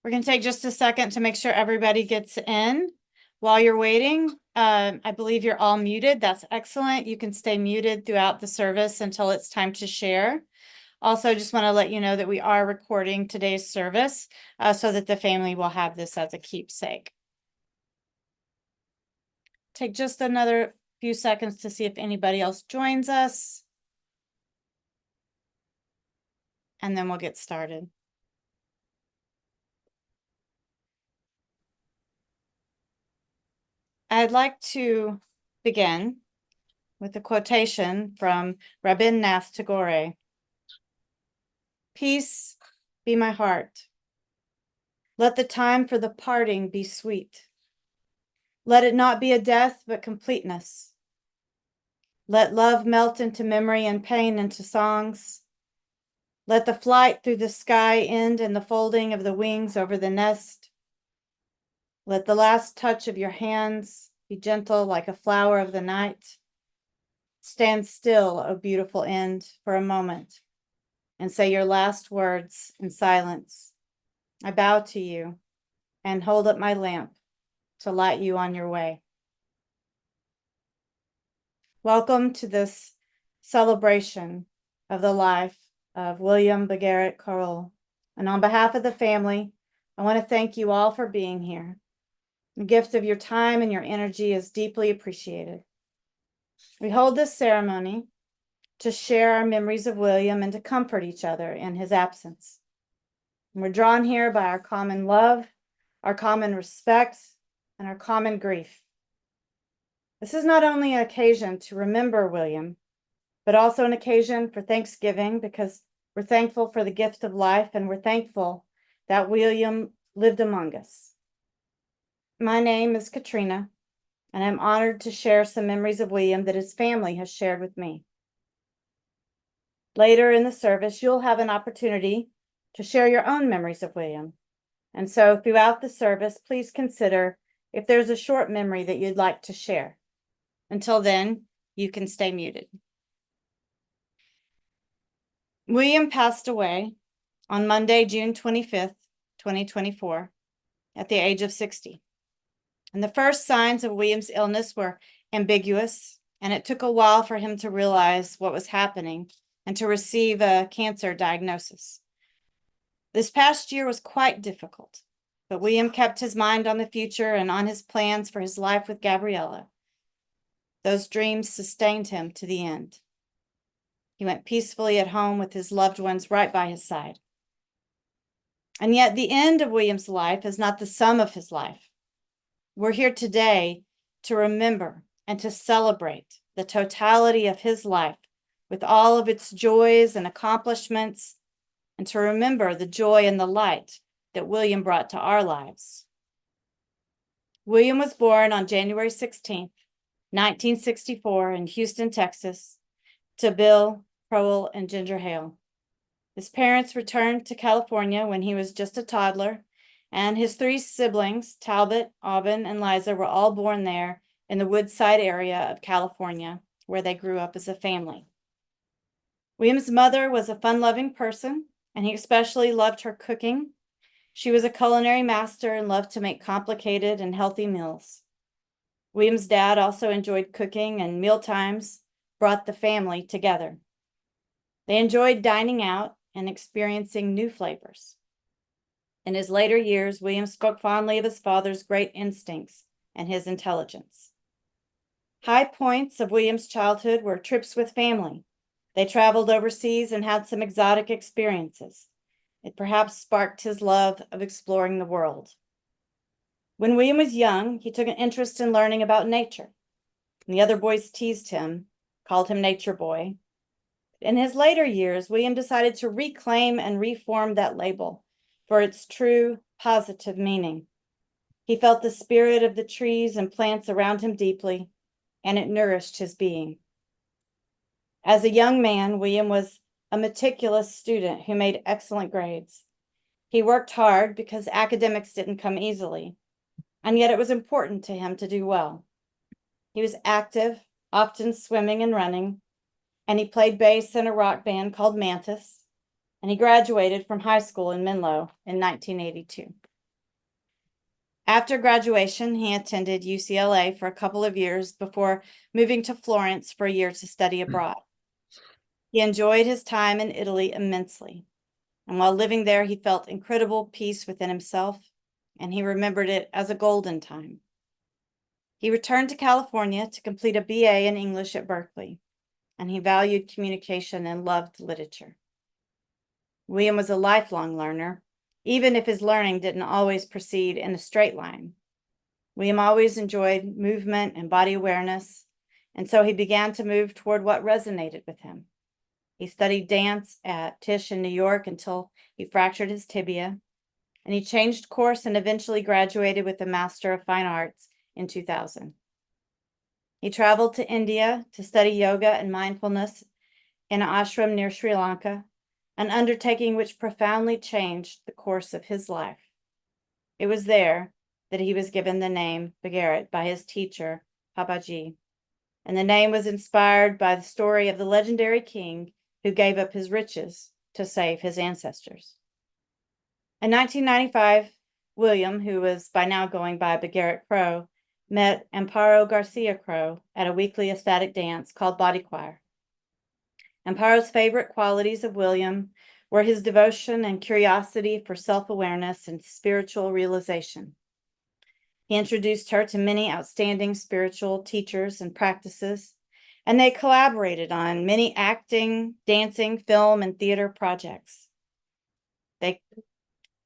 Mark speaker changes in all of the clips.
Speaker 1: We're going to take just a second to make sure everybody gets in. While you're waiting, I believe you're all muted. That's excellent. You can stay muted throughout the service until it's time to share. Also, just want to let you know that we are recording today's service so that the family will have this as a keepsake. Take just another few seconds to see if anybody else joins us. And then we'll get started. I'd like to begin with a quotation from Rabindranath Tagore. Peace be my heart. Let the time for the parting be sweet. Let it not be a death, but completeness. Let love melt into memory and pain into songs. Let the flight through the sky end in the folding of the wings over the nest. Let the last touch of your hands be gentle like a flower of the night. Stand still, O beautiful end, for a moment, and say your last words in silence. I bow to you and hold up my lamp to light you on your way. Welcome to this celebration of the life of William Bhagirath Crowell. And on behalf of the family, I want to thank you all for being here. The gift of your time and your energy is deeply appreciated. We hold this ceremony to share our memories of William and to comfort each other in his absence. And we're drawn here by our common love, our common respect, and our common grief. This is not only an occasion to remember William, but also an occasion for Thanksgiving, because we're thankful for the gift of life and we're thankful that William lived among us. My name is Katrina, and I'm honored to share some memories of William that his family has shared with me. Later in the service, you'll have an opportunity to share your own memories of William. And so throughout the service, please consider if there's a short memory that you'd like to share. Until then, you can stay muted. William passed away on Monday, June 25th, 2024, at the age of 60. And the first signs of William's illness were ambiguous, and it took a while for him to realize what was happening and to receive a cancer diagnosis. This past year was quite difficult, but William kept his mind on the future and on his plans for his life with Gabriella. Those dreams sustained him to the end. He went peacefully at home with his loved ones right by his side. And yet the end of William's life is not the sum of his life. We're here today to remember and to celebrate the totality of his life with all of its joys and accomplishments, and to remember the joy and the light that William brought to our lives. William was born on January 16th, 1964 in Houston, Texas, to Bill, Crowell, and Ginger Hale. His parents returned to California when he was just a toddler, and his three siblings, Talbott, Aubin, and Liza, were all born there in the Woodside area of California, where they grew up as a family. William's mother was a fun-loving person, and he especially loved her cooking. She was a culinary master and loved to make complicated and healthy meals. William's dad also enjoyed cooking, and mealtimes brought the family together. They enjoyed dining out and experiencing new flavors. In his later years, William spoke fondly of his father's great instincts and his intelligence. High points of William's childhood were trips with family. They traveled overseas and had some exotic experiences. It perhaps sparked his love of exploring the world. When William was young, he took an interest in learning about nature. And the other boys teased him, called him Nature Boy. In his later years, William decided to reclaim and reform that label for its true positive meaning. He felt the spirit of the trees and plants around him deeply, and it nourished his being. As a young man, William was a meticulous student who made excellent grades. He worked hard because academics didn't come easily, and yet it was important to him to do well. He was active, often swimming and running, and he played bass in a rock band called Mantis, and he graduated from high school in Menlo in 1982. After graduation, he attended UCLA for a couple of years before moving to Florence for a year to study abroad. He enjoyed his time in Italy immensely, and while living there, he felt incredible peace within himself, and he remembered it as a golden time. He returned to California to complete a BA in English at Berkeley, and he valued communication and loved literature. William was a lifelong learner, even if his learning didn't always proceed in a straight line. William always enjoyed movement and body awareness, and so he began to move toward what resonated with him. He studied dance at Tisch in New York until he fractured his tibia, and he changed course and eventually graduated with a Master of Fine Arts in 2000. He traveled to India to study yoga and mindfulness in an ashram near Sri Lanka, an undertaking which profoundly changed the course of his life. It was there that he was given the name Bhagirath by his teacher, Babaji, and the name was inspired by the story of the legendary king who gave up his riches to save his ancestors. In 1995, William, who was by now going by Bhagirath Crowell, met Amparo Garcia-Crow at a weekly ecstatic dance called Body Choir. Amparo's favorite qualities of William were his devotion and curiosity for self-awareness and spiritual realization. He introduced her to many outstanding spiritual teachers and practices, and they collaborated on many acting, dancing, film, and theater projects.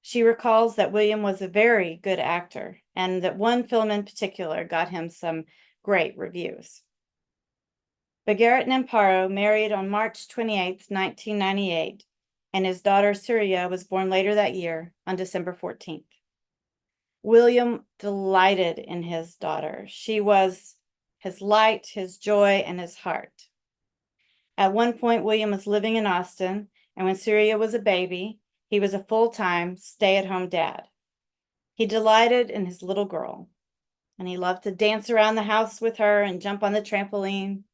Speaker 1: She recalls that William was a very good actor, and that one film in particular got him some great reviews. Bhagirath and Amparo married on March 28, 1998, and his daughter Surya was born later that year on December 14th. William delighted in his daughter. She was his light, his joy, and his heart. At one point, William was living in Austin, and when Surya was a baby, he was a full-time, stay-at-home dad. He delighted in his little girl, and he loved to dance around the house with her and jump on the trampoline.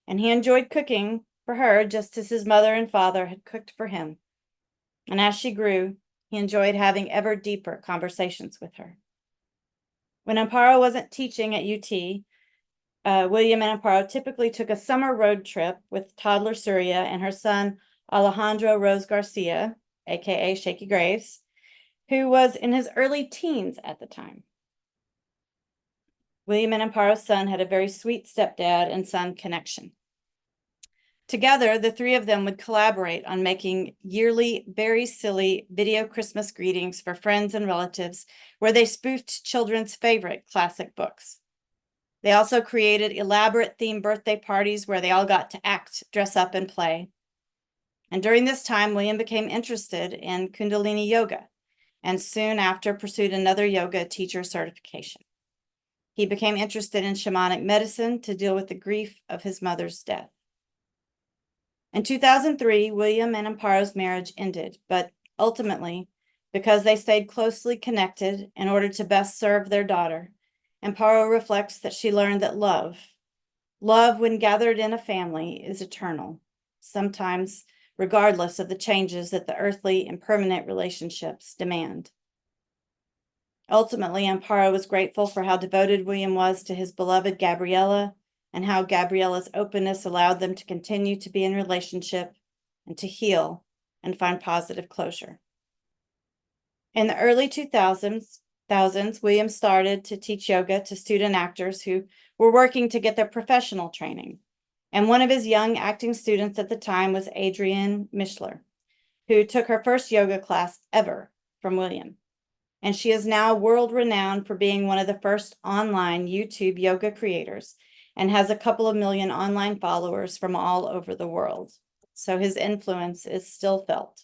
Speaker 1: And he enjoyed cooking for her just as his mother and father had cooked for him. And as she grew, he enjoyed having ever deeper conversations with her. When Amparo wasn't teaching at UT, William and Amparo typically took a summer road trip with toddler Surya and her son Alejandro Rose Garcia, aka Shaky Graves, who was in his early teens at the time. William and Amparo's son had a very sweet stepdad and son connection. Together, the three of them would collaborate on making yearly, very silly video Christmas greetings for friends and relatives where they spoofed children's favorite classic books. They also created elaborate themed birthday parties where they all got to act, dress up, and play. And during this time, William became interested in Kundalini Yoga and soon after pursued another yoga teacher certification. He became interested in shamanic medicine to deal with the grief of his mother's death. In 2003, William and Amparo's marriage ended, but ultimately, because they stayed closely connected in order to best serve their daughter, Amparo reflects that she learned that love when gathered in a family, is eternal, sometimes regardless of the changes that the earthly and permanent relationships demand. Ultimately, Amparo was grateful for how devoted William was to his beloved Gabriella, and how Gabriella's openness allowed them to continue to be in relationship and to heal and find positive closure. In the early 2000s, William started to teach yoga to student actors who were working to get their professional training. And one of his young acting students at the time was Adrienne Mishler, who took her first yoga class ever from William. And she is now world-renowned for being one of the first online YouTube yoga creators and has a couple of million online followers from all over the world. So his influence is still felt.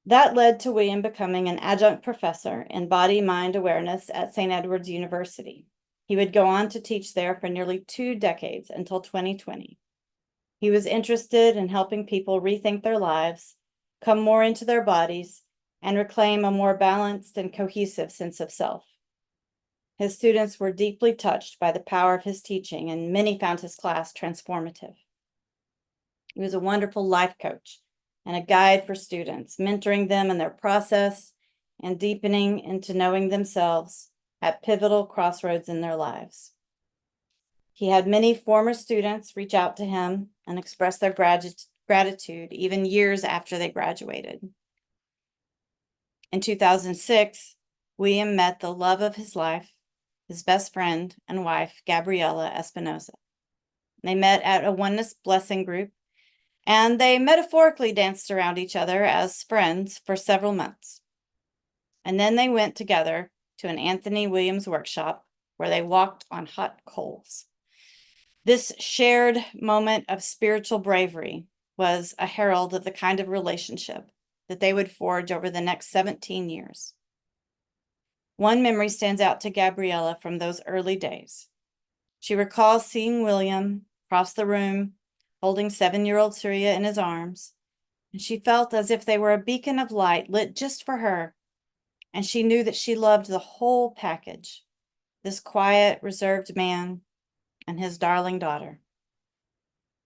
Speaker 1: That led to William becoming an adjunct professor in body-mind awareness at St. Edward's University. He would go on to teach there for nearly 2 decades until 2020. He was interested in helping people rethink their lives, come more into their bodies, and reclaim a more balanced and cohesive sense of self. His students were deeply touched by the power of his teaching, and many found his class transformative. He was a wonderful life coach and a guide for students, mentoring them in their process and deepening into knowing themselves at pivotal crossroads in their lives. He had many former students reach out to him and express their gratitude even years after they graduated. In 2006, William met the love of his life, his best friend and wife, Gabriella Espinosa. They met at a oneness blessing group, and they metaphorically danced around each other as friends for several months. And then they went together to an Anthony Williams workshop where they walked on hot coals. This shared moment of spiritual bravery was a herald of the kind of relationship that they would forge over the next 17 years. One memory stands out to Gabriella from those early days. She recalls seeing William cross the room, holding 7-year-old Surya in his arms, and she felt as if they were a beacon of light lit just for her, and she knew that she loved the whole package, this quiet, reserved man and his darling daughter.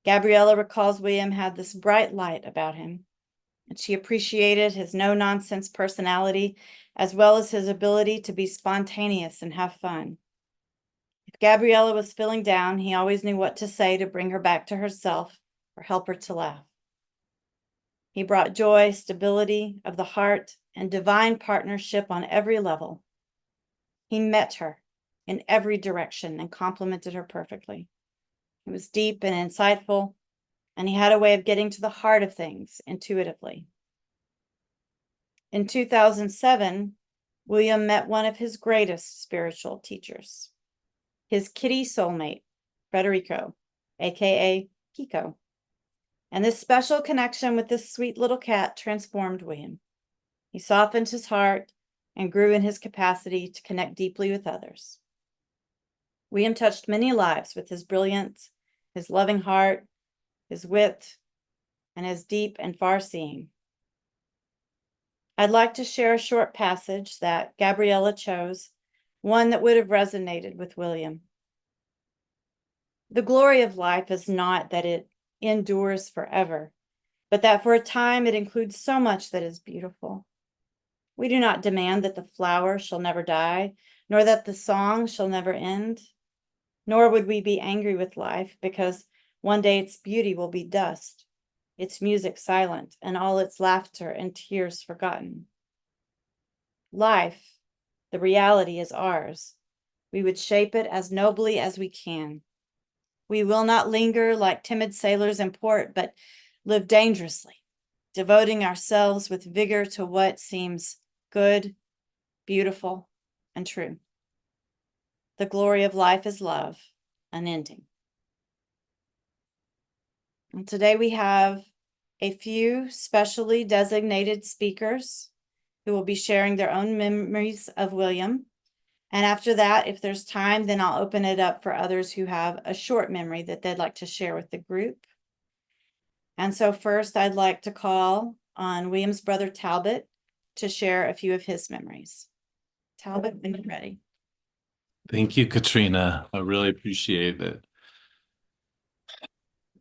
Speaker 1: Gabriella recalls William had this bright light about him, and she appreciated his no-nonsense personality as well as his ability to be spontaneous and have fun. If Gabriella was feeling down, he always knew what to say to bring her back to herself or help her to laugh. He brought joy, stability of the heart, and divine partnership on every level. He met her in every direction and complimented her perfectly. He was deep and insightful, and he had a way of getting to the heart of things intuitively. In 2007, William met one of his greatest spiritual teachers, his kitty soulmate, Federico, aka Kiko. And this special connection with this sweet little cat transformed William. He softened his heart and grew in his capacity to connect deeply with others. William touched many lives with his brilliance, his loving heart, his wit, and his deep and far-seeing. I'd like to share a short passage that Gabriella chose, one that would have resonated with William. The glory of life is not that it endures forever, but that for a time it includes so much that is beautiful. We do not demand that the flower shall never die, nor that the song shall never end, nor would we be angry with life because one day its beauty will be dust, its music silent, and all its laughter and tears forgotten. Life, the reality, is ours. We would shape it as nobly as we can. We will not linger like timid sailors in port, but live dangerously, devoting ourselves with vigor to what seems good, beautiful, and true. The glory of life is love, unending. And today we have a few specially designated speakers who will be sharing their own memories of William. And after that, if there's time, then I'll open it up for others who have a short memory that they'd like to share with the group. And so first, I'd like to call on William's brother Talbott to share a few of his memories. Talbott, when you're ready.
Speaker 2: Thank you, Katrina. I really appreciate it.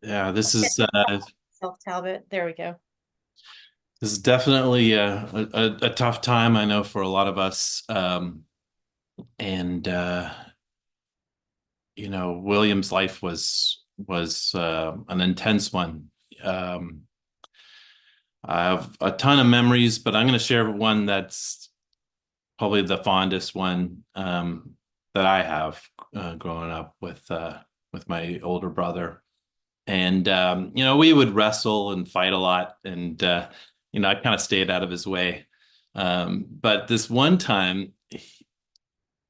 Speaker 2: Yeah, this is
Speaker 1: Talbott, there we go.
Speaker 2: this is definitely a tough time, I know, for a lot of us. And William's life was an intense one. I have a ton of memories, but I'm going to share one that's probably the fondest one that I have growing up with my older brother. And we would wrestle and fight a lot, and I kind of stayed out of his way. But this one time,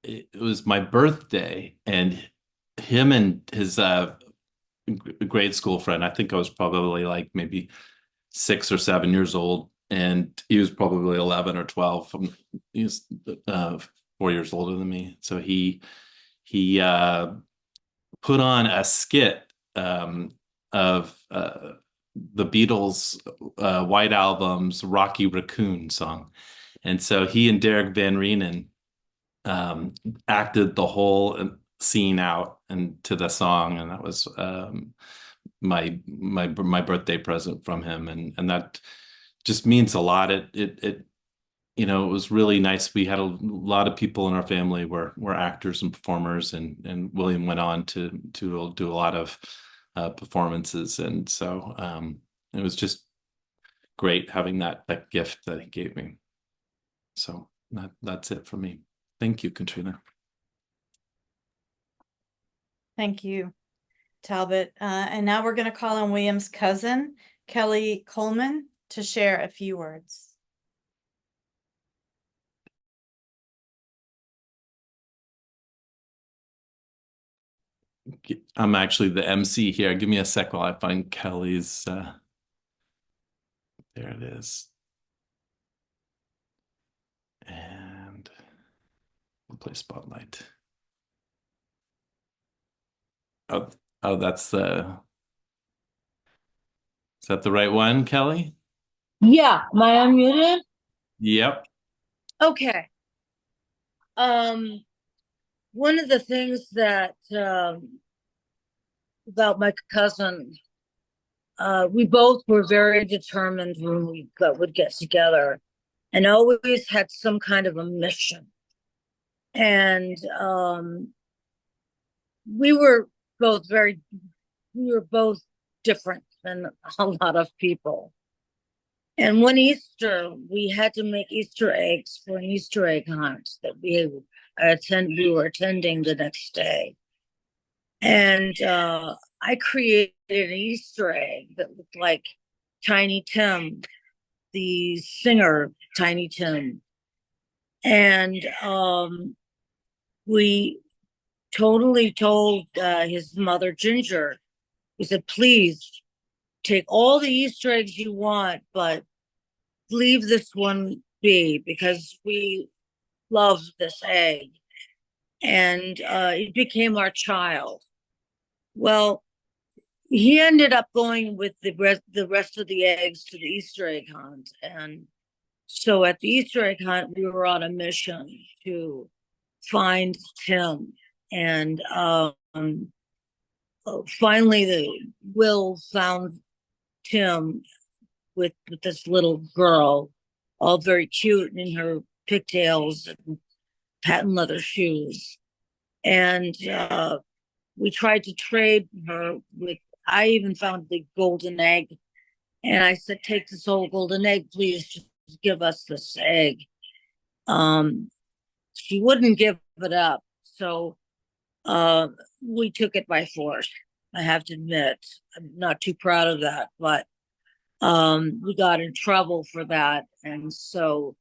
Speaker 2: it was my birthday, and him and his grade school friend, I think I was probably like maybe 6 or 7 years old, and he was probably 11 or 12. He was 4 years older than me. So he put on a skit of the Beatles' White Album's Rocky Raccoon song. And so he and Derek Van Reenen acted the whole scene out and to the song, and that was my birthday present from him, and that just means a lot. It you know, it was really nice. We had a lot of people in our family were actors and performers, and William went on to do a lot of performances, and so it was just great having that gift that he gave me. So that's it for me. Thank you, Katrina.
Speaker 1: Thank you, Talbot. And now we're going to call on William's cousin, Kelly Coleman, to share a few words.
Speaker 2: I'm actually the MC here. Give me a sec while I find Kelly's. There it is. And we'll play Spotlight. Oh, that's the. Is that the right one, Kelly?
Speaker 3: Yeah, am I unmuted?
Speaker 2: Yep.
Speaker 3: Okay. One of the things that about my cousin, we both were very determined when would get together, and always had some kind of a mission. And we were both different than a lot of people. And one Easter, we had to make Easter eggs for an Easter egg hunt that we were attending the next day. And I created an Easter egg that looked like Tiny Tim, the singer Tiny Tim. And we totally told his mother, Ginger, we said, please take all the Easter eggs you want, but leave this one be because we love this egg. And it became our child. Well, he ended up going with the rest of the eggs to the Easter egg hunt. And so at the Easter egg hunt, we were on a mission to find Tim. And finally, Will found Tim with this little girl, all very cute in her pigtails and patent leather shoes. And we tried to trade her with, I even found the golden egg. And I said, take this whole golden egg, please just give us this egg. She wouldn't give it up. So we took it by force. I have to admit, I'm not too proud of that, but we got in trouble for that. And so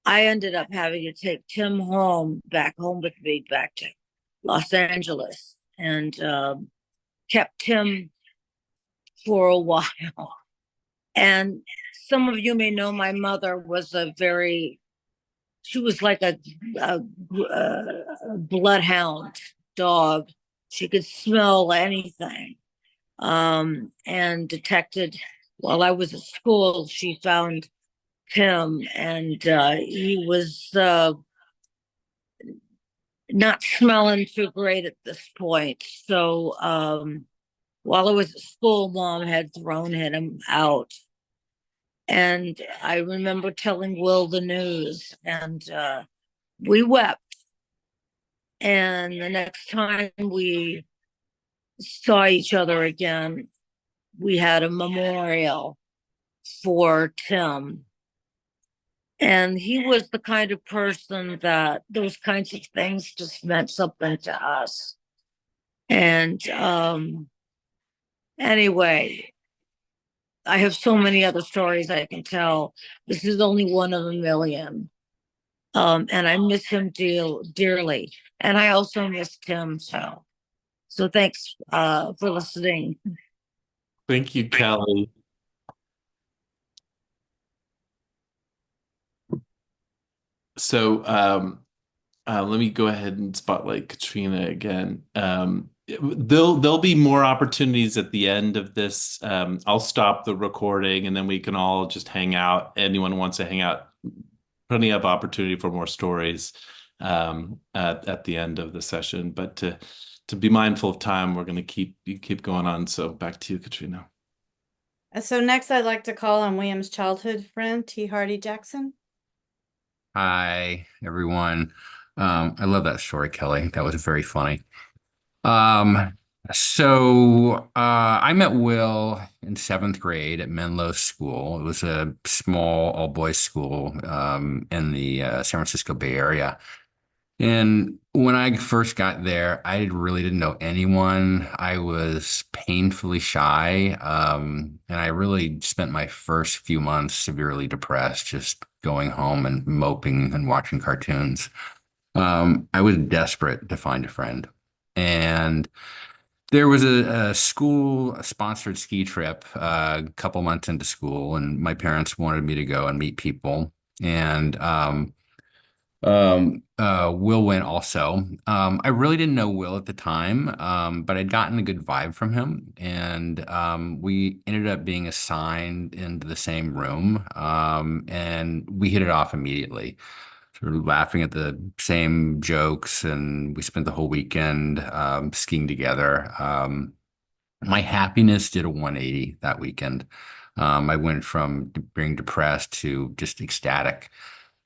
Speaker 3: I ended up having to take Tim back home with me, back to Los Angeles, and kept Tim for a while. And some of you may know my mother was she was like a bloodhound dog. She could smell anything. And detected while I was at school, she found Tim, and he was not smelling too great at this point. So while I was at school, Mom had thrown him out. And I remember telling Will the news, and we wept. And the next time we saw each other again, we had a memorial for Tim. And he was the kind of person that those kinds of things just meant something to us. And anyway, I have so many other stories I can tell. This is only one of a million. And I miss him dearly. And I also missed him. So thanks for listening.
Speaker 2: Thank you, Kelly. So let me go ahead and spotlight Katrina again. There'll be more opportunities at the end of this. I'll stop the recording and then we can all just hang out. Anyone who wants to hang out, plenty of opportunity for more stories at the end of the session. But to be mindful of time, we're going to keep going on. So back to you, Katrina.
Speaker 1: So next I'd like to call on William's childhood friend, T. Hardy Jackson.
Speaker 4: Hi, everyone. I love that story, Kelly. That was very funny. Um, I met Will in seventh grade at Menlo School. It was a small all-boys school in the San Francisco Bay Area. And when I first got there, I really didn't know anyone. I was painfully shy, and I really spent my first few months severely depressed, just going home and moping and watching cartoons. I was desperate to find a friend. And there was a school sponsored ski trip a couple months into school, and my parents wanted me to go and meet people. And Will went also. I really didn't know Will at the time, but I'd gotten a good vibe from him, and we ended up being assigned into the same room, and we hit it off immediately, sort of laughing at the same jokes, and we spent the whole weekend skiing together. My happiness did a 180 that weekend. I went from being depressed to just ecstatic.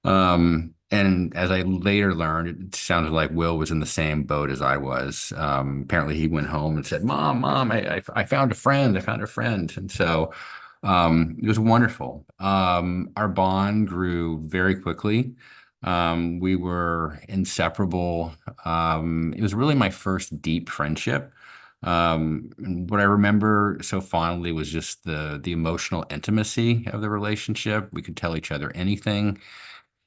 Speaker 4: And as I later learned, it sounded like Will was in the same boat as I was. Apparently, he went home and said, Mom, I found a friend. I found a friend." And so it was wonderful. Our bond grew very quickly. We were inseparable. It was really my first deep friendship. And what I remember so fondly was just the emotional intimacy of the relationship. We could tell each other anything.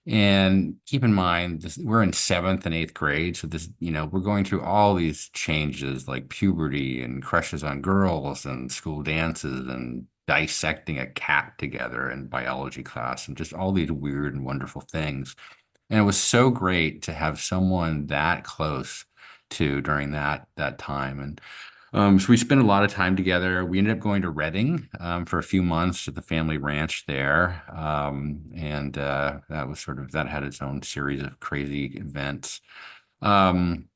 Speaker 4: And keep in mind, we're in seventh and eighth grade, so we're going through all these changes like puberty and crushes on girls and school dances and dissecting a cat together in biology class and just all these weird and wonderful things. And it was so great to have someone that close to during that time. And so we spent a lot of time together. We ended up going to Redding for a few months at the family ranch there. And that had its own series of crazy events. Um,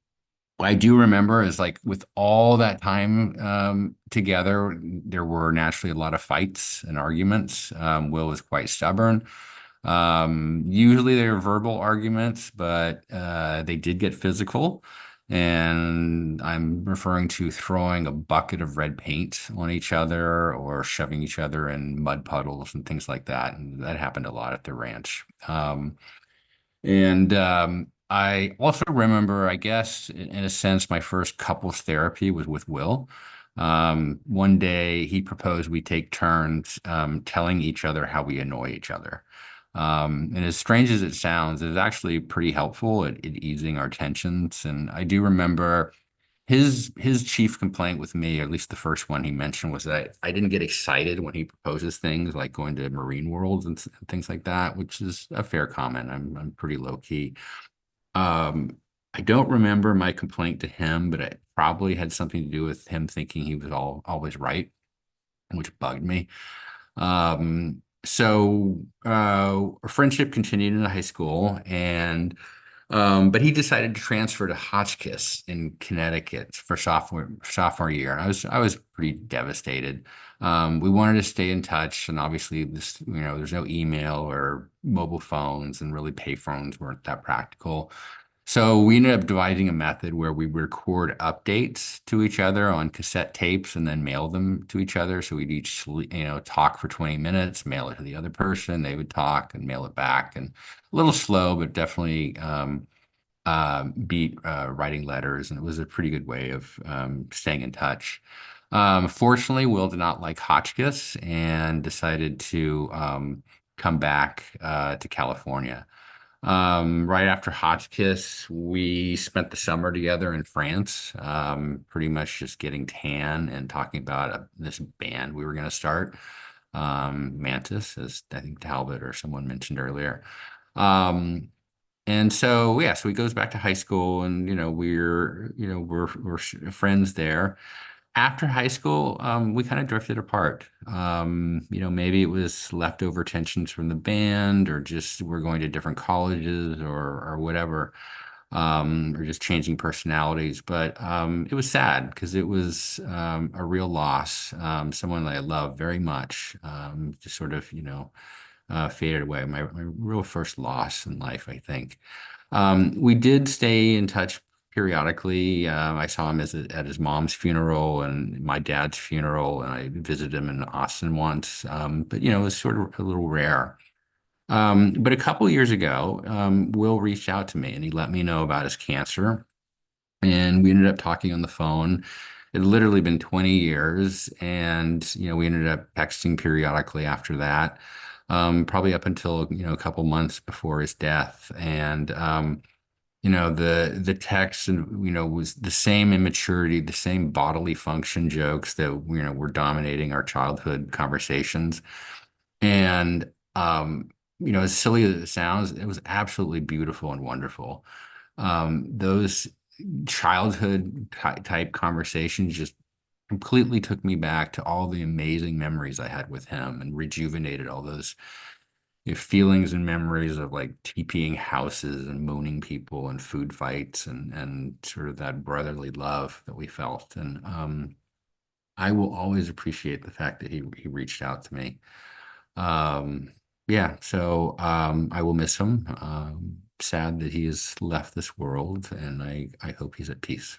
Speaker 4: what I do remember is like with all that time together, there were naturally a lot of fights and arguments. Will was quite stubborn. Usually they were verbal arguments, but they did get physical. And I'm referring to throwing a bucket of red paint on each other or shoving each other in mud puddles and things like that. And that happened a lot at the ranch. I also remember, I guess, in a sense, my first couples therapy was with Will. One day he proposed we take turns telling each other how we annoy each other. And as strange as it sounds, it's actually pretty helpful at easing our tensions. And I do remember his chief complaint with me, or at least the first one he mentioned, was that I didn't get excited when he proposes things like going to marine worlds and things like that, which is a fair comment. I'm pretty low key. I don't remember my complaint to him, but it probably had something to do with him thinking he was always right, which bugged me. Our friendship continued into high school, and but he decided to transfer to Hotchkiss in Connecticut for sophomore year. I was pretty devastated. We wanted to stay in touch, and obviously there's no email or mobile phones, and really payphones weren't that practical. So we ended up devising a method where we record updates to each other on cassette tapes and then mail them to each other. So we'd each, talk for 20 minutes, mail it to the other person. They would talk and mail it back. And a little slow, but definitely beat writing letters. And it was a pretty good way of staying in touch. Fortunately, Will did not like Hotchkiss and decided to come back to California. Right after Hotchkiss, we spent the summer together in France, pretty much just getting tan and talking about this band we were going to start, Mantis, as I think Talbott or someone mentioned earlier. So he goes back to high school, and we're friends there. After high school, we kind of drifted apart. Maybe it was leftover tensions from the band, or just we're going to different colleges, or whatever, or just changing personalities. But it was sad because it was a real loss. Someone that I love very much, just sort of, faded away. My real first loss in life, I think. We did stay in touch periodically. I saw him at his mom's funeral and my dad's funeral, and I visited him in Austin once. But it was sort of a little rare. But a couple years ago, Will reached out to me and he let me know about his cancer. And we ended up talking on the phone. It had literally been 20 years. And, we ended up texting periodically after that, probably up until, a couple months before his death. And, the text and, was the same immaturity, the same bodily function jokes that, were dominating our childhood conversations. And, as silly as it sounds, it was absolutely beautiful and wonderful. Those childhood type conversations just completely took me back to all the amazing memories I had with him and rejuvenated all those feelings and memories of like TPing houses and mooning people and food fights and sort of that brotherly love that we felt. And I will always appreciate the fact that he reached out to me. Yeah, so I will miss him. Sad that he has left this world, and I hope he's at peace.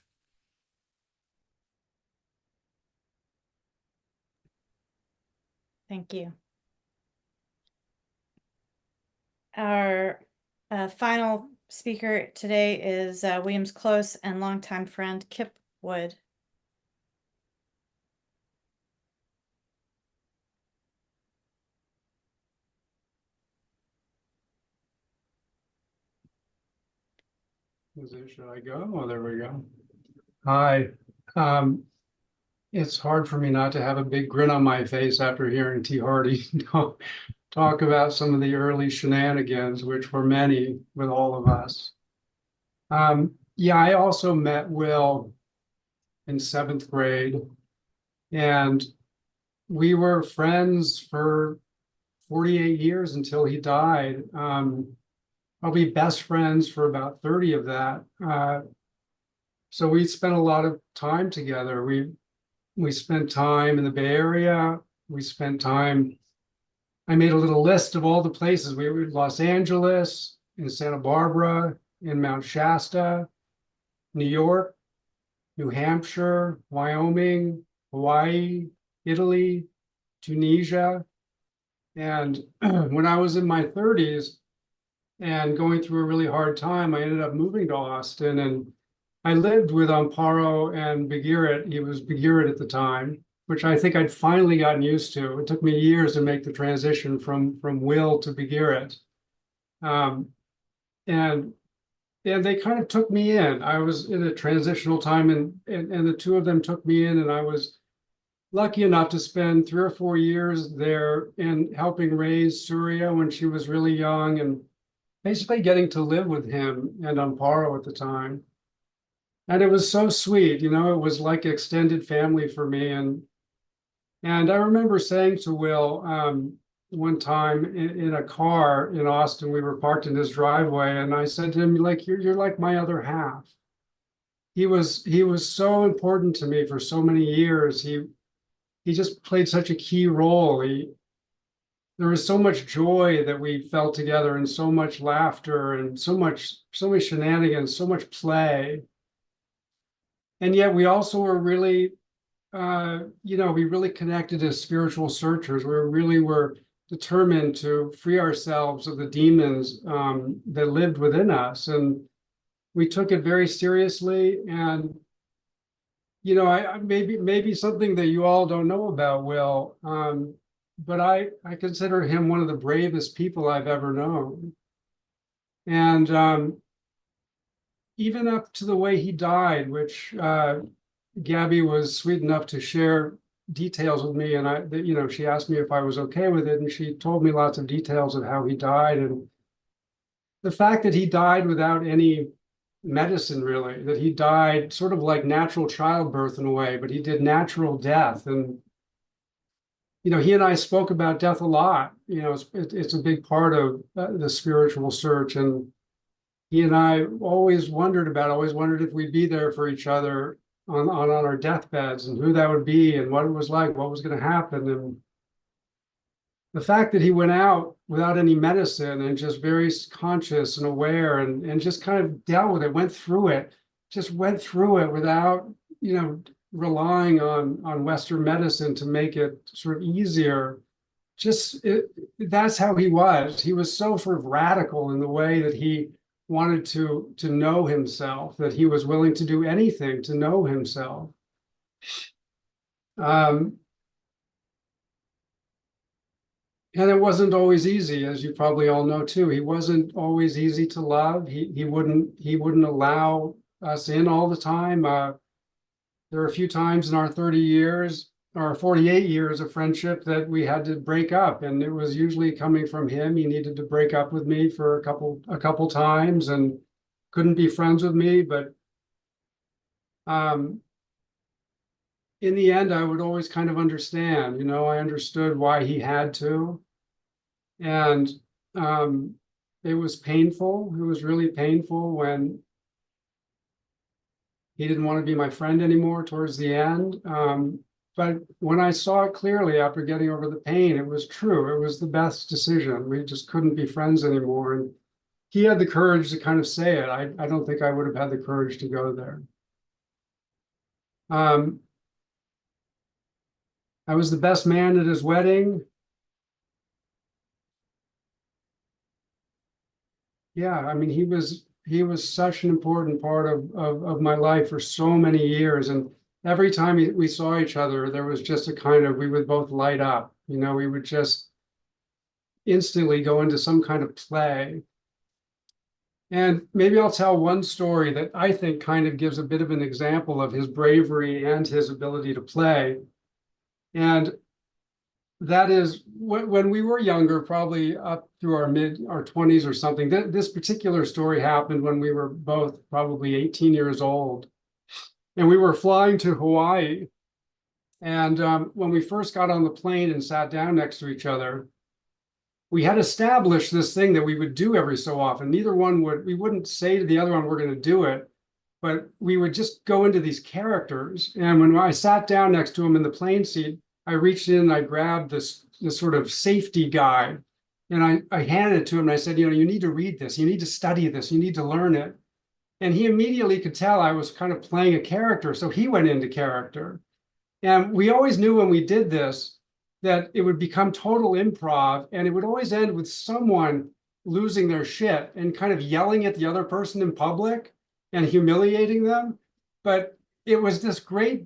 Speaker 1: Thank you. Our final speaker today is William's close and longtime friend, Kip Wood.
Speaker 5: Should I go? Oh, there we go. Hi. It's hard for me not to have a big grin on my face after hearing T. Hardy talk about some of the early shenanigans, which were many with all of us. Yeah, I also met Will in 7th grade, and we were friends for 48 years until he died. Probably best friends for about 30 of that. So we spent a lot of time together. We spent time in the Bay Area. We spent time, I made a little list of all the places. We were in Los Angeles, in Santa Barbara, in Mount Shasta, New York, New Hampshire, Wyoming, Hawaii, Italy, Tunisia. And when I was in my 30s, and going through a really hard time, I ended up moving to Austin, and I lived with Amparo and Bhagirath. He was Bhagirath at the time, which I think I'd finally gotten used to. It took me years to make the transition from Will to Bhagirath. And they kind of took me in. I was in a transitional time, and the two of them took me in, and I was lucky enough to spend 3 or 4 years there and helping raise Surya when she was really young, and basically getting to live with him and Amparo at the time. And it was so sweet, it was like extended family for me. And I remember saying to Will one time in a car in Austin, we were parked in his driveway, and I said to him, like, you're like my other half. He was so important to me for so many years. He just played such a key role. There was so much joy that we felt together, and so much laughter, and so many shenanigans, so much play. And yet we also were really, we really connected as spiritual searchers. We really were determined to free ourselves of the demons that lived within us. And we took it very seriously. And, maybe something that you all don't know about Will, but I consider him one of the bravest people I've ever known. And even up to the way he died, which Gabby was sweet enough to share details with me, and she asked me if I was okay with it, and she told me lots of details of how he died, and the fact that he died without any medicine, really, that he died sort of like natural childbirth in a way, but he did natural death. And he and I spoke about death a lot. It's a big part of the spiritual search. And he and I always wondered if we'd be there for each other on our deathbeds, and who that would be, and what it was like, what was going to happen. the fact that he went out without any medicine and just very conscious and aware and just kind of dealt with it, went through it without, relying on Western medicine to make it sort of easier. That's how he was. He was so sort of radical in the way that he wanted to know himself, that he was willing to do anything to know himself. And it wasn't always easy, as you probably all know too. He wasn't always easy to love. He wouldn't allow us in all the time. There were a few times in our 30 years or 48 years of friendship that we had to break up, and it was usually coming from him. He needed to break up with me for a couple times and couldn't be friends with me, but in the end, I would always kind of understand, I understood why he had to. And it was painful. It was really painful when he didn't want to be my friend anymore towards the end. But when I saw it clearly after getting over the pain, it was true. It was the best decision. We just couldn't be friends anymore. And he had the courage to kind of say it. I don't think I would have had the courage to go there. I was the best man at his wedding. Yeah, I mean, he was such an important part of my life for so many years. And every time we saw each other, there was just a kind of, we would both light up, we would just instantly go into some kind of play. And maybe I'll tell one story that I think kind of gives a bit of an example of his bravery and his ability to play. And that is when we were younger, probably up through our 20s or something. This particular story happened when we were both probably 18 years old. And we were flying to Hawaii. And when we first got on the plane and sat down next to each other, we had established this thing that we would do every so often. We wouldn't say to the other one, we're going to do it, but we would just go into these characters. And when I sat down next to him in the plane seat, I reached in and I grabbed this sort of safety guide, and I handed it to him and I said, you need to read this, you need to study this, you need to learn it. And he immediately could tell I was kind of playing a character, so he went into character. And we always knew when we did this that it would become total improv, and it would always end with someone losing their shit and kind of yelling at the other person in public and humiliating them. But it was this great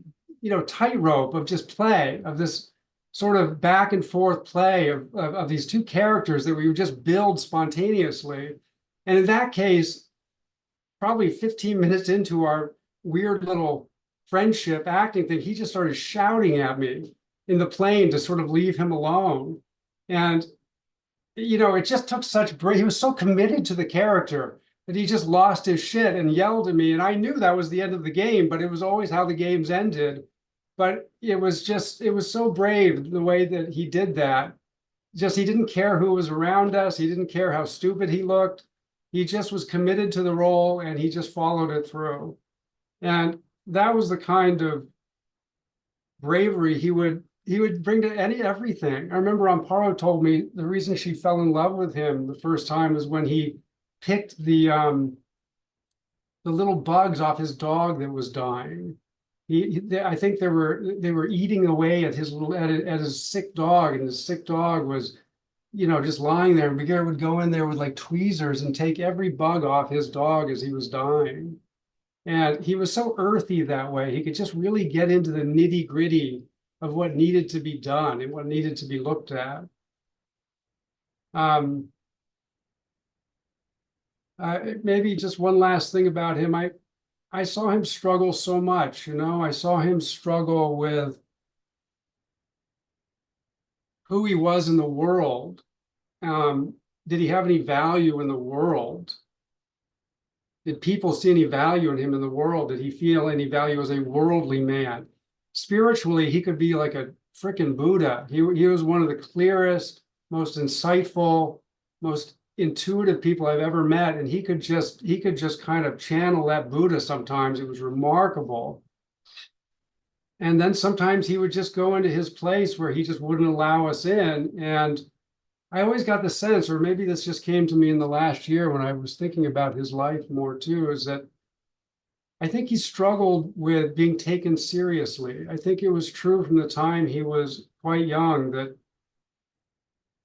Speaker 5: tightrope of just play, of this sort of back and forth play of these two characters that we would just build spontaneously. And in that case, probably 15 minutes into our weird little friendship acting thing, he just started shouting at me in the plane to sort of leave him alone. And, it just took he was so committed to the character that he just lost his shit and yelled at me. And I knew that was the end of the game, but it was always how the games ended. But it was so brave the way that he did that. He didn't care who was around us. He didn't care how stupid he looked. He just was committed to the role and he just followed it through. And that was the kind of bravery he would bring to everything. I remember Amparo told me the reason she fell in love with him the first time was when he picked the little bugs off his dog that was dying. I think they were eating away at his sick dog, and the sick dog was, just lying there. And Bhagirath would go in there with like tweezers and take every bug off his dog as he was dying. And he was so earthy that way. He could just really get into the nitty gritty of what needed to be done and what needed to be looked at. Maybe just one last thing about him. I saw him struggle so much, I saw him struggle with who he was in the world. Did he have any value in the world? Did people see any value in him in the world? Did he feel any value as a worldly man? Spiritually, he could be like a freaking Buddha. He was one of the clearest, most insightful, most intuitive people I've ever met, and he could just kind of channel that Buddha sometimes. It was remarkable. And then sometimes he would just go into his place where he just wouldn't allow us in, and I always got the sense, or maybe this just came to me in the last year when I was thinking about his life more too, is that I think he struggled with being taken seriously. I think it was true from the time he was quite young that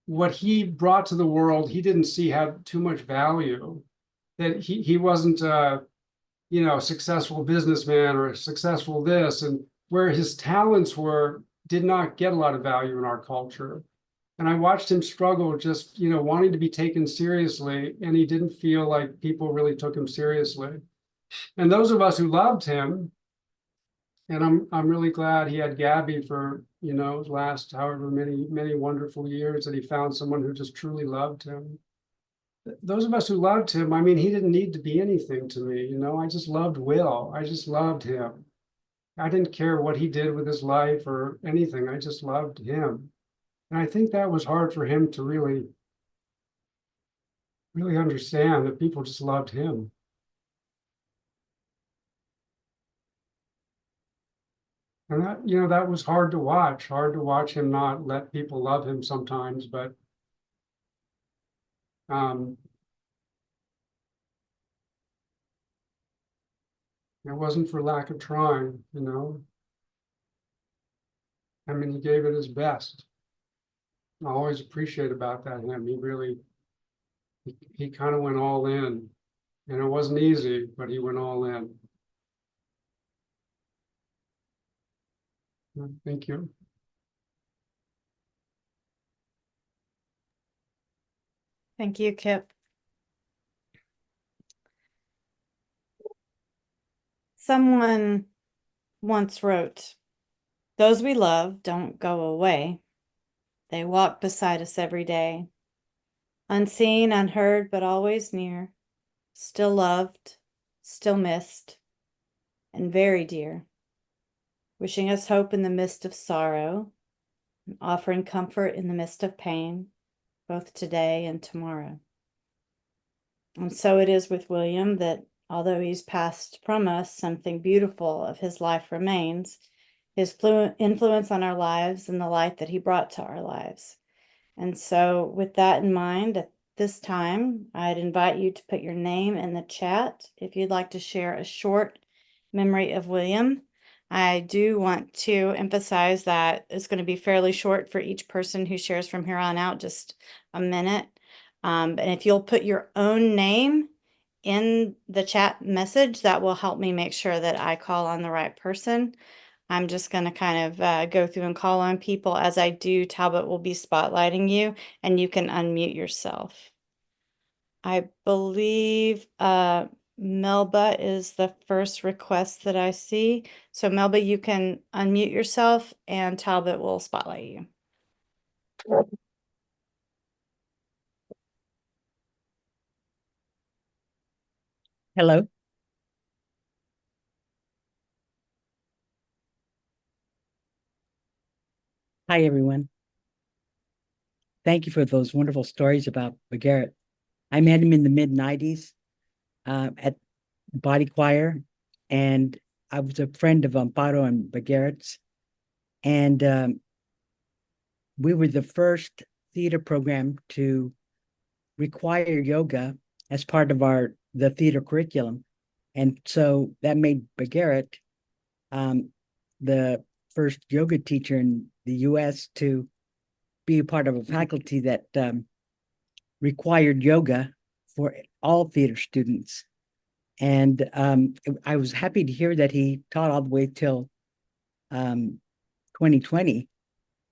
Speaker 5: what he brought to the world, he didn't see had too much value, that he wasn't a successful businessman or a successful this, and where his talents were did not get a lot of value in our culture. And I watched him struggle just, wanting to be taken seriously, and he didn't feel like people really took him seriously. And those of us who loved him, and I'm really glad he had Gabby for, last however many wonderful years, that he found someone who just truly loved him. Those of us who loved him, I mean, he didn't need to be anything to me, I just loved Will. I just loved him. I didn't care what he did with his life or anything. I just loved him. And I think that was hard for him to really, really understand, that people just loved him. And that was hard to watch him not let people love him sometimes, but it wasn't for lack of trying, I mean, he gave it his best. I always appreciate about that him. He kind of went all in, and it wasn't easy, but he went all in. Thank you.
Speaker 1: Thank you, Kip. Someone once wrote, "Those we love don't go away. They walk beside us every day. Unseen, unheard, but always near. Still loved, still missed, and very dear. Wishing us hope in the midst of sorrow, and offering comfort in the midst of pain, both today and tomorrow." And so it is with William, that although he's passed from us, something beautiful of his life remains, his influence on our lives and the light that he brought to our lives. And so with that in mind, at this time, I'd invite you to put your name in the chat if you'd like to share a short memory of William. I do want to emphasize that it's going to be fairly short for each person who shares from here on out, just a minute. And if you'll put your own name in the chat message, that will help me make sure that I call on the right person. I'm just going to kind of go through and call on people. As I do, Talbot will be spotlighting you, and you can unmute yourself. I believe Melba is the first request that I see. So Melba, you can unmute yourself, and Talbot will spotlight you.
Speaker 6: Hello. Hi, everyone. Thank you for those wonderful stories about Bhagirath. I met him in the mid-90s at Body Choir, and I was a friend of Amparo and Bhagirath's. And we were the first theater program to require yoga as part of the theater curriculum. And so that made Bhagirath the first yoga teacher in the US to be a part of a faculty that required yoga for all theater students. And I was happy to hear that he taught all the way till 2020,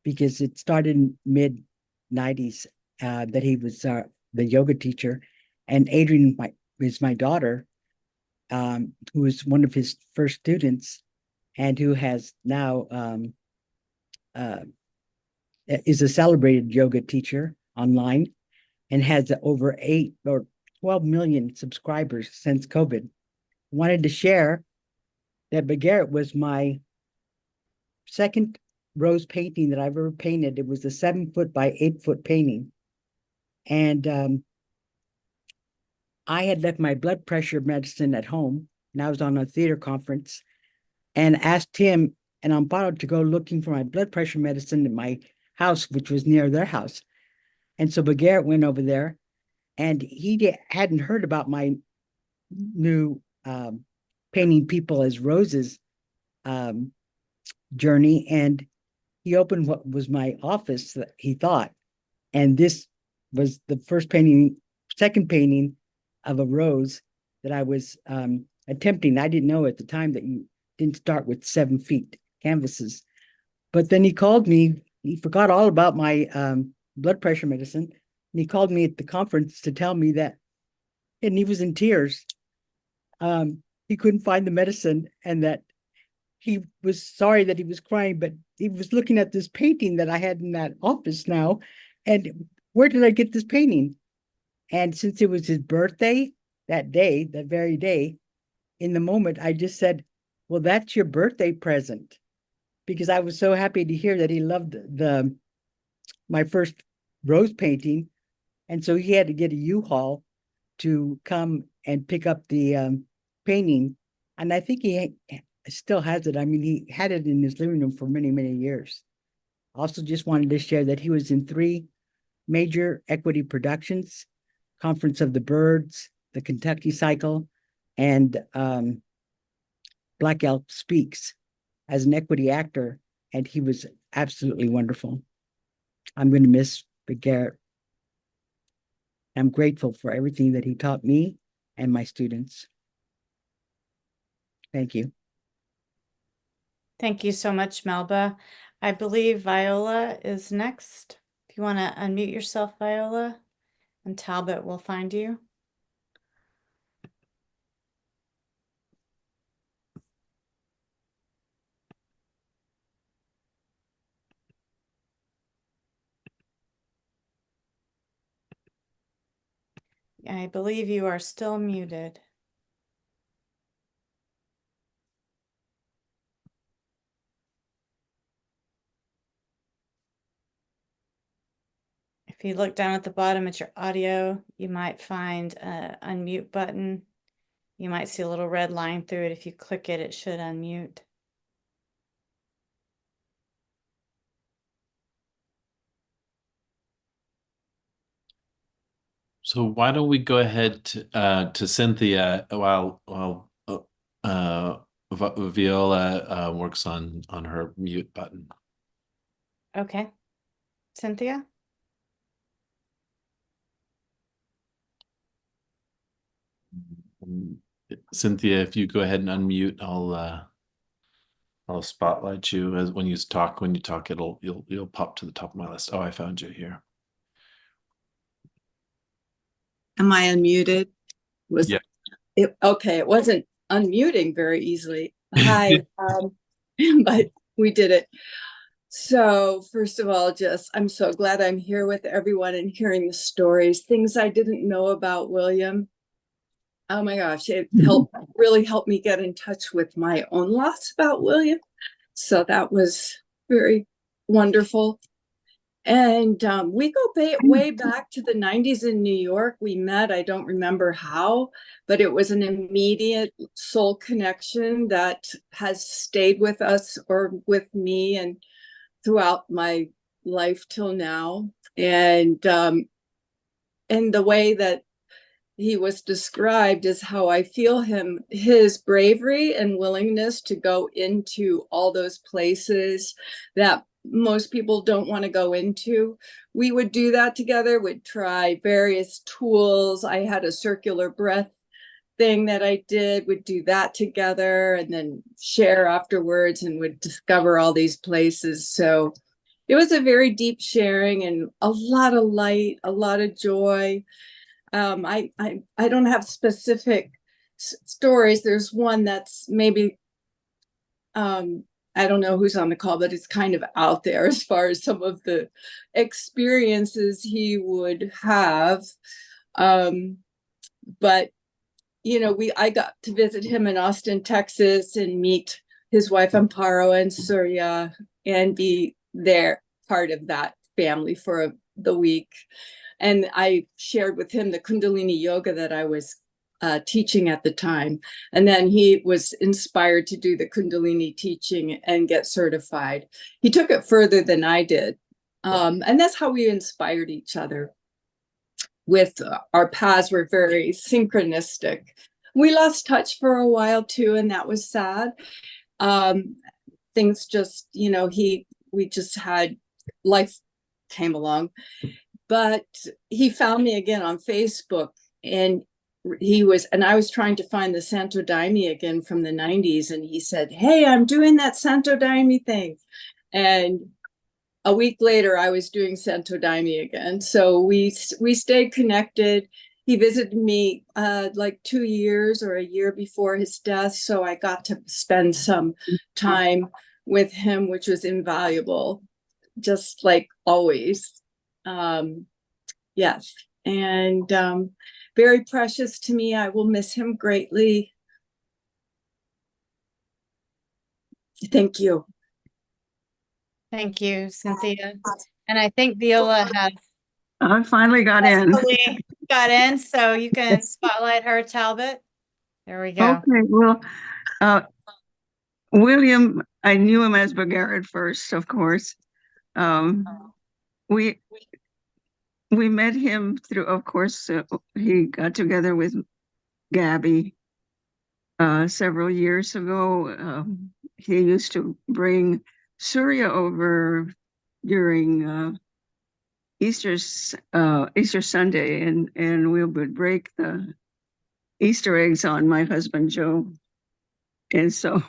Speaker 6: because it started in mid-90s that he was the yoga teacher. And Adrian is my daughter, who was one of his first students, and who has now is a celebrated yoga teacher online, and has over 8 or 12 million subscribers since COVID. Wanted to share that Bhagirath was my second rose painting that I've ever painted. It was a 7-foot by 8-foot painting. And I had left my blood pressure medicine at home, and I was on a theater conference, and asked him and Amparo to go looking for my blood pressure medicine in my house, which was near their house. And so Bhagirath went over there, and he hadn't heard about my new painting people as roses journey. And he opened what was my office, that he thought. And this was the second painting of a rose that I was attempting. I didn't know at the time that you didn't start with 7 feet canvases. But then he called me. He forgot all about my blood pressure medicine. And he called me at the conference to tell me that, and he was in tears. He couldn't find the medicine, and that he was sorry that he was crying, but he was looking at this painting that I had in that office now. And where did I get this painting? And since it was his birthday that day, that very day, in the moment, I just said, well, that's your birthday present. Because I was so happy to hear that he loved my first rose painting. And so he had to get a U-Haul to come and pick up the painting. And I think he still has it. I mean, he had it in his living room for many, many years. Also just wanted to share that he was in 3 major equity productions: Conference of the Birds, the Kentucky Cycle, and Black Elk Speaks as an equity actor. And he was absolutely wonderful. I'm going to miss Bhagirath. I'm grateful for everything that he taught me and my students. Thank you.
Speaker 1: Thank you so much, Melba. I believe Viola is next. If you want to unmute yourself, Viola, and Talbott will find you. I believe you are still muted. If you look down at the bottom at your audio, you might find an unmute button. You might see a little red line through it. If you click it, it should unmute.
Speaker 2: So why don't we go ahead to Cynthia while Viola works on her mute button.
Speaker 1: Okay. Cynthia?
Speaker 2: Cynthia, if you go ahead and unmute, I'll spotlight you as when you talk. When you talk, you'll pop to the top of my list. Oh, I found you here.
Speaker 7: Am I unmuted?
Speaker 2: Yeah.
Speaker 7: Okay, it wasn't unmuting very easily. Hi, but we did it. So first of all, I'm so glad I'm here with everyone and hearing the stories, things I didn't know about William. Oh my gosh, it really helped me get in touch with my own loss about William. So that was very wonderful. And we go way back to the 90s in New York. We met, I don't remember how, but it was an immediate soul connection that has stayed with us, or with me, and throughout my life till now. And the way that he was described is how I feel his bravery and willingness to go into all those places that most people don't want to go into. We would do that together. We'd try various tools. I had a circular breath thing that I did. We'd do that together and then share afterwards, and would discover all these places. So it was a very deep sharing and a lot of light, a lot of joy. I don't have specific stories. There's one that's maybe, I don't know who's on the call, but it's kind of out there as far as some of the experiences he would have. But, you know, I got to visit him in Austin, Texas, and meet his wife Amparo and Surya, and be there, part of that family for the week. And I shared with him the Kundalini yoga that I was teaching at the time. And then he was inspired to do the Kundalini teaching and get certified. He took it further than I did. And that's how we inspired each other. With our paths were very synchronistic. We lost touch for a while too, and that was sad. Things just, we just had life came along, but he found me again on Facebook, and I was trying to find the Santo Daime again from the 90s, and he said, "Hey, I'm doing that Santo Daime thing." And a week later, I was doing Santo Daime again. So we stayed connected. He visited me like 2 years or a year before his death. So I got to spend some time with him, which was invaluable, just like always. Yes. And very precious to me. I will miss him greatly. Thank you.
Speaker 1: Thank you, Cynthia. And I think Viola has
Speaker 8: I finally got in.
Speaker 1: successfully got in, so you can spotlight her, Talbot. There we go.
Speaker 8: Okay, well, William, I knew him as Bhagirath first, of course. We met him through, of course, he got together with Gabby several years ago. He used to bring Surya over during Easter Sunday, and we would break the Easter eggs on my husband Joe. And so,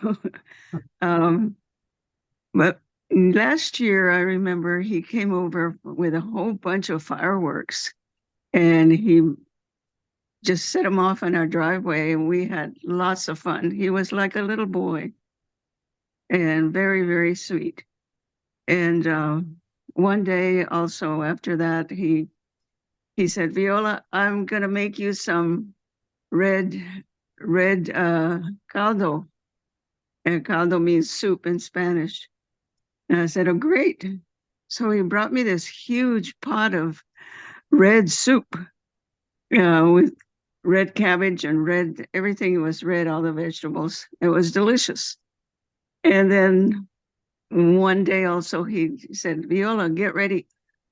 Speaker 8: but last year I remember he came over with a whole bunch of fireworks, and he just set them off in our driveway, and we had lots of fun. He was like a little boy, and very, very sweet. And one day also after that, he said, "Viola, I'm gonna make you some red caldo." And caldo means soup in Spanish. And I said, "Oh, great." So he brought me this huge pot of red soup with red cabbage and red, everything was red, all the vegetables. It was delicious. And then one day also he said, "Viola, get ready.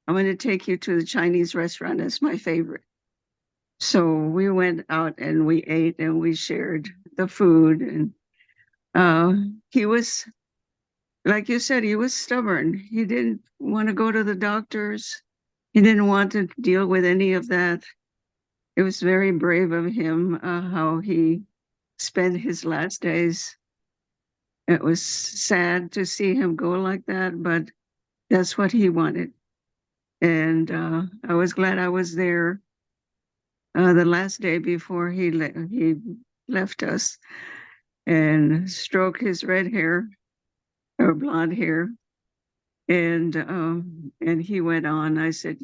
Speaker 8: I'm going to take you to the Chinese restaurant. It's my favorite." So we went out and we ate and we shared the food. And he was, like you said, he was stubborn. He didn't want to go to the doctors. He didn't want to deal with any of that. It was very brave of him, how he spent his last days. It was sad to see him go like that, but that's what he wanted. And I was glad I was there the last day before he left us, and stroked his red hair or blonde hair. And he went on. I said,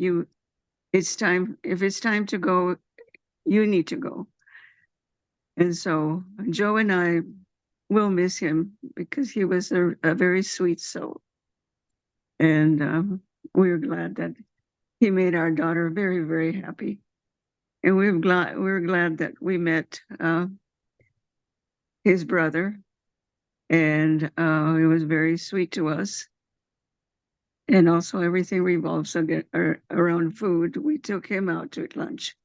Speaker 8: it's time. If it's time to go, you need to go. And so Joe and I will miss him because he was a very sweet soul. And we're glad that he made our daughter very, very happy. And we're glad that we met his brother, and it was very sweet to us. And also everything revolves around food. We took him out to lunch.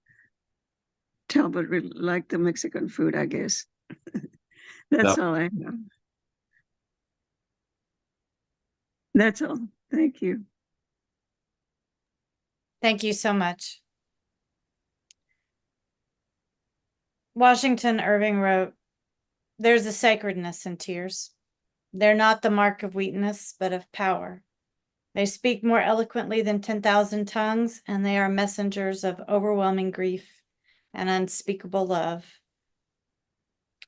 Speaker 8: Talbot really liked the Mexican food, I guess. That's all I have. That's all. Thank you.
Speaker 1: Thank you so much. Washington Irving wrote, "There's a sacredness in tears. They're not the mark of weakness, but of power. They speak more eloquently than 10,000 tongues, and they are messengers of overwhelming grief and unspeakable love."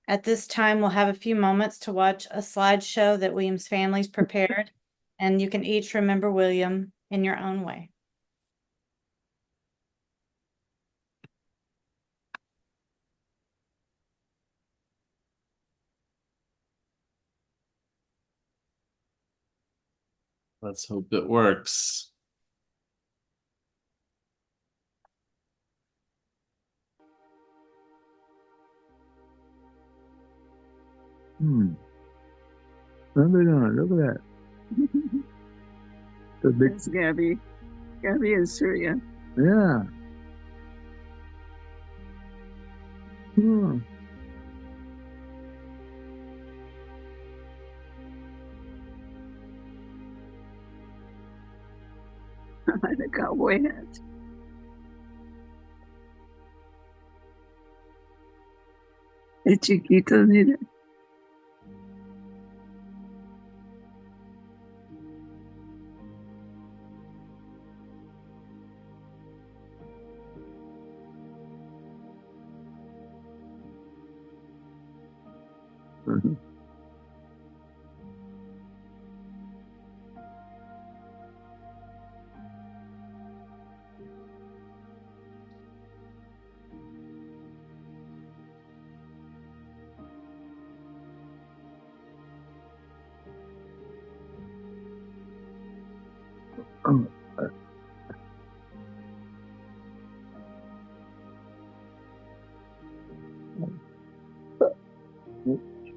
Speaker 1: At this time, we'll have a few moments to watch a slideshow that William's family's prepared, and you can each remember William in your own way.
Speaker 2: Let's hope it works.
Speaker 9: Look at that.
Speaker 8: That's Gabby and Surya.
Speaker 9: Yeah. Hmm.
Speaker 8: The cowboy hat. El chiquito, mira.
Speaker 9: Mhm. Oh,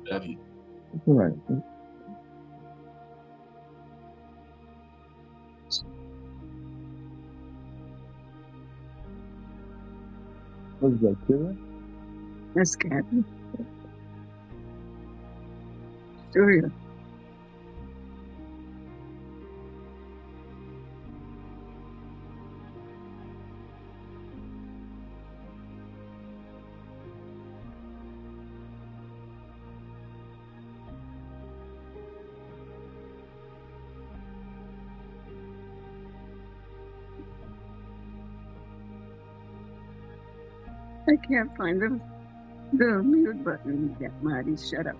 Speaker 2: Debbie.
Speaker 9: it's all right. What is that, Kira?
Speaker 8: That's Gabby. Surya. I can't find the mute button yet, Marty. Shut up.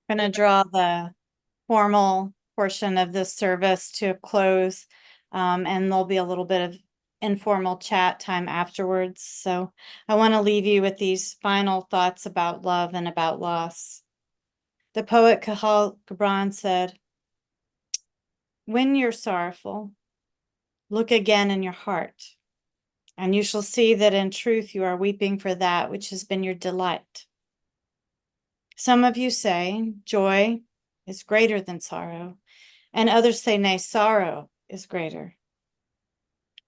Speaker 1: Going to draw the formal portion of this service to a close. And there'll be a little bit of informal chat time afterwards. So I want to leave you with these final thoughts about love and about loss. The poet Kahlil Gibran said, "When you're sorrowful, look again in your heart, and you shall see that in truth you are weeping for that which has been your delight. Some of you say joy is greater than sorrow, and others say, nay, sorrow is greater.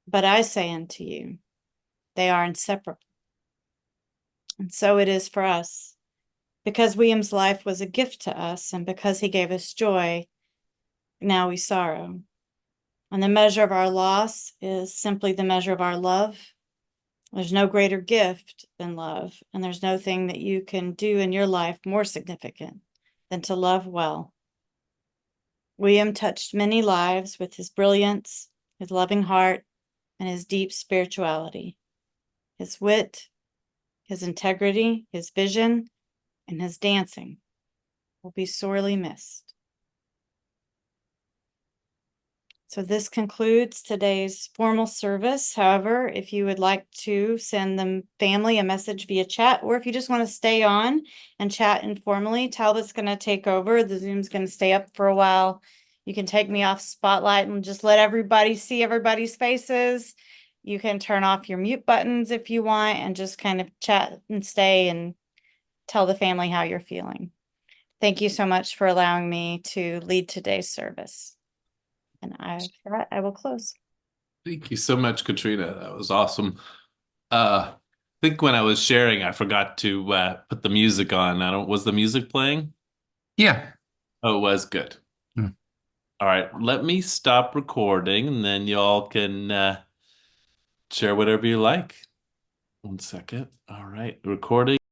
Speaker 1: But I say unto you, they are inseparable. And so it is for us. Because William's life was a gift to us, and because he gave us joy, now we sorrow. And the measure of our loss is simply the measure of our love. There's no greater gift than love, and there's no thing that you can do in your life more significant than to love well. William touched many lives with his brilliance, his loving heart, and his deep spirituality. His wit, his integrity, his vision, and his dancing will be sorely missed. So this concludes today's formal service. However, if you would like to send the family a message via chat, or if you just want to stay on and chat informally, Talbot's going to take over. The Zoom's going to stay up for a while. You can take me off spotlight and just let everybody see everybody's faces. You can turn off your mute buttons if you want and just kind of chat and stay and tell the family how you're feeling. Thank you so much for allowing me to lead today's service. And I will close.
Speaker 2: Thank you so much, Katrina. That was awesome. I think when I was sharing, I forgot to put the music on. Was the music playing?
Speaker 4: Yeah.
Speaker 2: Oh, it was good.
Speaker 4: Hmm.
Speaker 2: All right, let me stop recording and then y'all can share whatever you like. 1 second. All right, recording.